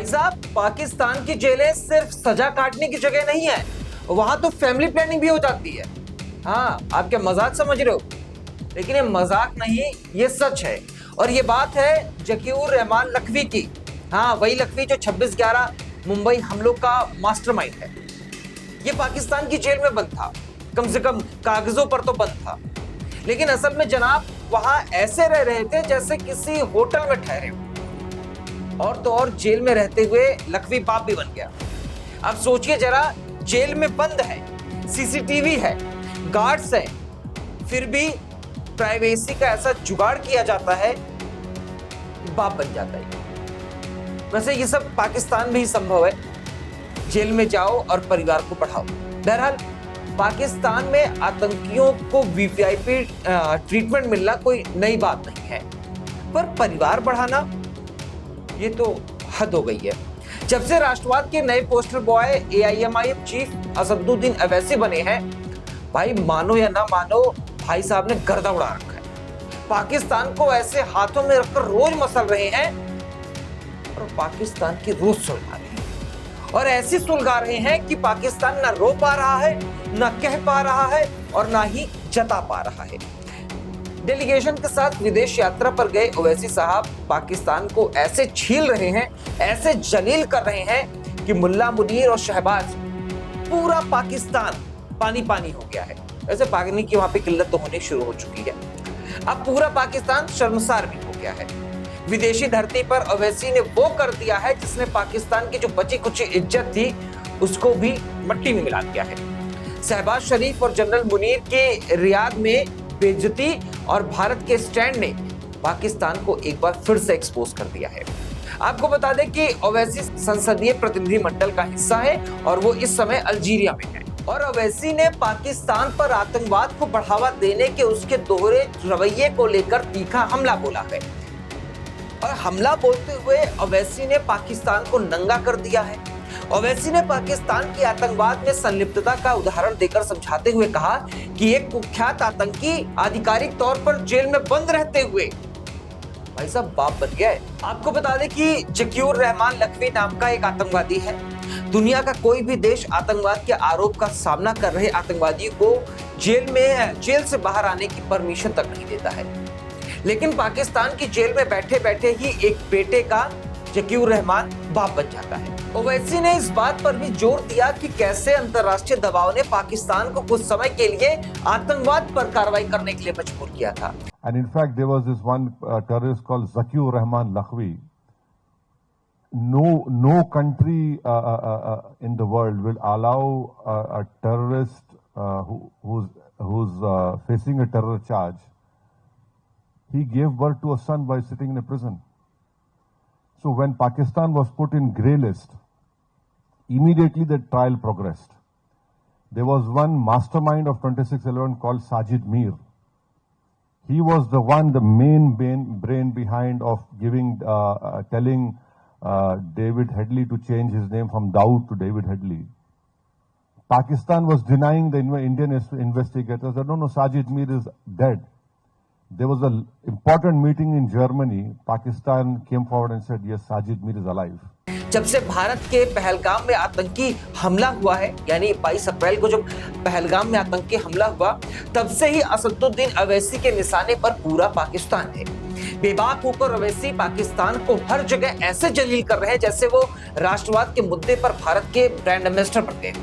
साहब, पाकिस्तान की जेलें सिर्फ सजा काटने की जगह नहीं है, वहां तो फैमिली प्लानिंग भी हो जाती है। हाँ, आप क्या मजाक समझ रहे हो? लेकिन ये मजाक नहीं, ये सच है। और ये बात है जकीउर रहमान लखवी की। हाँ, वही लखवी जो 26/11 मुंबई हमलों का मास्टरमाइंड है। ये पाकिस्तान की जेल में बंद था, कम से कम कागजों पर तो बंद था। लेकिन असल में जनाब वहां ऐसे रह रहे थे जैसे किसी होटल में ठहरे हो। और तो और जेल में रहते हुए लखवी बाप भी बन गया। अब सोचिए जरा, जेल में बंद है, सीसीटीवी है, गार्ड्स है, फिर भी प्राइवेसी का ऐसा जुगाड़ किया जाता है, बाप बन जाता है। वैसे ये सब पाकिस्तान में ही संभव है। जेल में जाओ और परिवार को पढ़ाओ। बहरहाल पाकिस्तान में आतंकियों को वीवीआईपी ट्रीटमेंट मिलना कोई नई बात नहीं है, पर परिवार बढ़ाना ये तो हद हो गई है। जब से राष्ट्रवाद के नए poster boy AIMIM chief Asaduddin Owaisi बने हैं, भाई मानो या ना मानो, भाई साहब ने गर्दा उड़ा रखा है। पाकिस्तान को ऐसे हाथों में रखकर रोज मसल रहे हैं और पाकिस्तान की रोज सुलगा रहे हैं। और ऐसी सुलगा रहे हैं कि पाकिस्तान ना रो पा रहा है, ना कह पा रहा है और ना ही जता पा रहा है। डेलीगेशन के साथ विदेश यात्रा पर गए ओवैसी साहब पाकिस्तान को ऐसे छील रहे हैं, ऐसे जलील कर रहे हैं कि मुल्ला मुनीर और शहबाज, पूरा पाकिस्तान पानी पानी हो गया है। वैसे पानी की वहां पे किल्लत तो होनी शुरू हो चुकी है। अब पूरा पाकिस्तान शर्मसार भी हो गया है। विदेशी धरती पर ओवैसी ने वो कर दिया है जिसने पाकिस्तान की जो बची कुची इज्जत थी उसको भी मट्टी में मिला दिया है। शहबाज शरीफ और जनरल मुनीर के रियाद में बेइज्जती और भारत के स्टैंड ने पाकिस्तान को एक बार फिर से एक्सपोज कर दिया है। आपको बता दें कि ओवैसी संसदीय प्रतिनिधि मंडल का हिस्सा है और वो इस समय अल्जीरिया में है। और ओवैसी ने पाकिस्तान पर आतंकवाद को बढ़ावा देने के उसके दोहरे रवैये को लेकर तीखा हमला बोला है। और हमला बोलते हुए ओवैसी ने पाकिस्तान को नंगा कर दिया है। ओवैसी ने पाकिस्तान की आतंकवाद में संलिप्तता का उदाहरण देकर समझाते हुए कहा कि एक कुख्यात आतंकी आधिकारिक तौर पर जेल में बंद रहते हुए भाई साहब बाप बन गया है। आपको बता दें कि जकीउर रहमान लखवी नाम का एक आतंकवादी है। दुनिया का कोई भी देश आतंकवाद के आरोप का सामना कर रहे आतंकवादियों को जेल से बाहर आने की परमिशन तक नहीं देता है। लेकिन पाकिस्तान की जेल में बैठे बैठे ही एक बेटे का जकीउर रहमान बाप बन जाता है। ओवैसी ने इस बात पर भी जोर दिया कि कैसे अंतर्राष्ट्रीय दबाव ने पाकिस्तान को कुछ समय के लिए आतंकवाद पर कार्रवाई करने के लिए मजबूर किया था। And in fact, there was this one terrorist called Zakiur Rahman Lakhvi. No country in the world will allow a terrorist who's facing a terror charge. He gave birth to a son by sitting in a prison. So when Pakistan was put in grey list, immediately the trial progressed. There was one mastermind of 2611 called Sajid Mir. He was the main brain behind of telling David Headley to change his name from Dawood to David Headley. Pakistan was denying the Indian investigators that no, Sajid Mir is dead. There was an important meeting in Germany. Pakistan came forward and said, yes, Sajid Mir is alive. जब से भारत के पहलगाम में आतंकी हमला हुआ है, यानी 22 अप्रैल को जब पहलगाम में आतंकी हमला हुआ, तब से ही असदुद्दीन अवैसी के निशाने पर पूरा पाकिस्तान है। बेबाक होकर अवैसी पाकिस्तान को हर जगह ऐसे जलील कर रहे हैं जैसे वो राष्ट्रवाद के मुद्दे पर भारत के ब्रांड एम्बेसडर बन गए।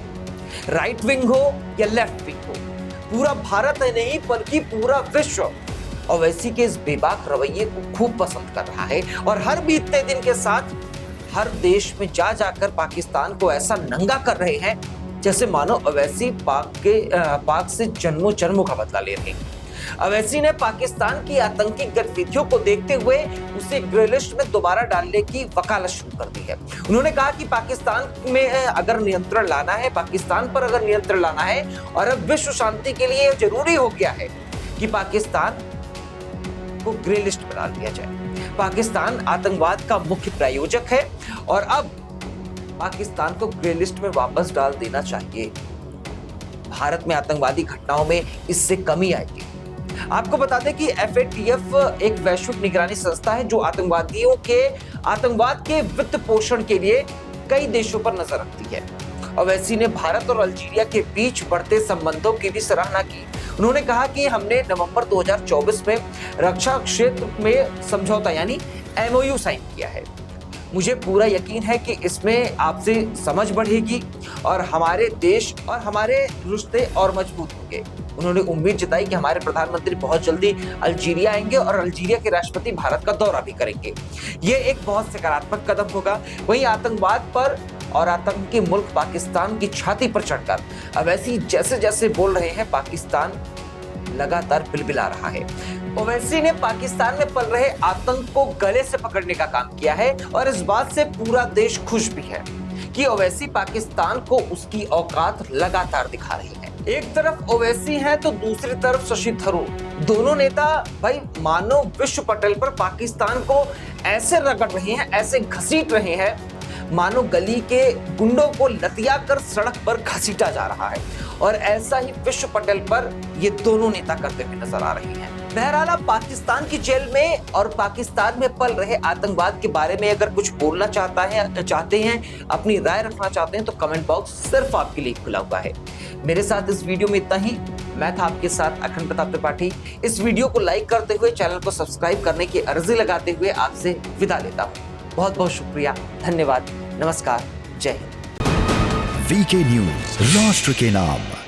राइट विंग हो या लेफ्ट विंग हो, पूरा भारत है नहीं बल्कि पूरा विश्व ओवैसी के इस बेबाक रवैये को खूब पसंद कर रहा है। और हर बीतते दिन के साथ हर देश में जाकर पाकिस्तान को ऐसा नंगा कर रहे हैं जैसे मानो ओवैसी पाक से जन्मों जन्मों का बदला ले रहे हैं। ओवैसी ने पाकिस्तान की आतंकी गतिविधियों को देखते हुए उसे ग्रे लिस्ट में दोबारा डालने की वकालत शुरू कर दी है। उन्होंने कहा कि पाकिस्तान में अगर नियंत्रण लाना है, पाकिस्तान पर अगर नियंत्रण लाना है और अब विश्व शांति के लिए जरूरी हो गया है कि पाकिस्तान को ग्रे लिस्ट में डाल दिया जाए। पाकिस्तान आतंकवाद का मुख्य प्रायोजक है और अब पाकिस्तान को ग्रे लिस्ट में वापस डाल देना चाहिए। भारत में आतंकवादी घटनाओं में इससे कमी आएगी। आपको बता दें कि FATF एक वैश्विक निगरानी संस्था है जो आतंकवाद के वित्त पोषण के लिए कई देशों पर नजर रखती है। ओवैसी ने भारत और अल्जीरिया के बीच बढ़ते संबंधों की भी सराहना की। उन्होंने कहा कि हमने नवंबर 2024 में रक्षा क्षेत्र में समझौता यानी MOU साइन किया है। मुझे पूरा यकीन है कि इसमें आपसे समझ बढ़ेगी और हमारे देश और हमारे रिश्ते और मजबूत होंगे। उन्होंने उम्मीद जताई कि हमारे प्रधानमंत्री बहुत जल्दी अल्जीरिया आएंगे और अल्जीरिया के राष्ट्रपति भारत का दौरा भी करेंगे। ये एक बहुत सकारात्मक कदम होगा। वहीं आतंकवाद पर और आतंकी मुल्क पाकिस्तान की छाती पर चढ़कर ओवैसी जैसे जैसे बोल रहे हैं, पाकिस्तान लगातार बिलबिला रहा है। ओवैसी ने पाकिस्तान में पल रहे आतंक को गले से पकड़ने का काम किया है और इस बात से पूरा देश खुश भी है कि ओवैसी पाकिस्तान को उसकी औकात लगातार दिखा रही है। एक तरफ ओवैसी है तो दूसरी तरफ शशि थरूर। दोनों नेता भाई मानो विश्व पटल पर पाकिस्तान को ऐसे रगड़ रहे हैं, ऐसे घसीट रहे हैं मानो गली के गुंडों को लतिया कर सड़क पर घसीटा जा रहा है। और ऐसा ही विश्व पटल पर ये दोनों नेता करते हुए नजर आ रहे हैं। बहरहाल आप पाकिस्तान की जेल में और पाकिस्तान में पल रहे आतंकवाद के बारे में अगर कुछ बोलना चाहते हैं, अपनी राय रखना चाहते हैं तो कमेंट बॉक्स सिर्फ आपके लिए खुला हुआ है। मेरे साथ इस वीडियो में इतना ही। मैं था आपके साथ अखंड प्रताप त्रिपाठी। इस वीडियो को लाइक करते हुए, चैनल को सब्सक्राइब करने की अर्जी लगाते हुए आपसे विदा लेता हूँ। बहुत बहुत शुक्रिया, धन्यवाद, नमस्कार, जय हिंद। वीके न्यूज, राष्ट्र के नाम।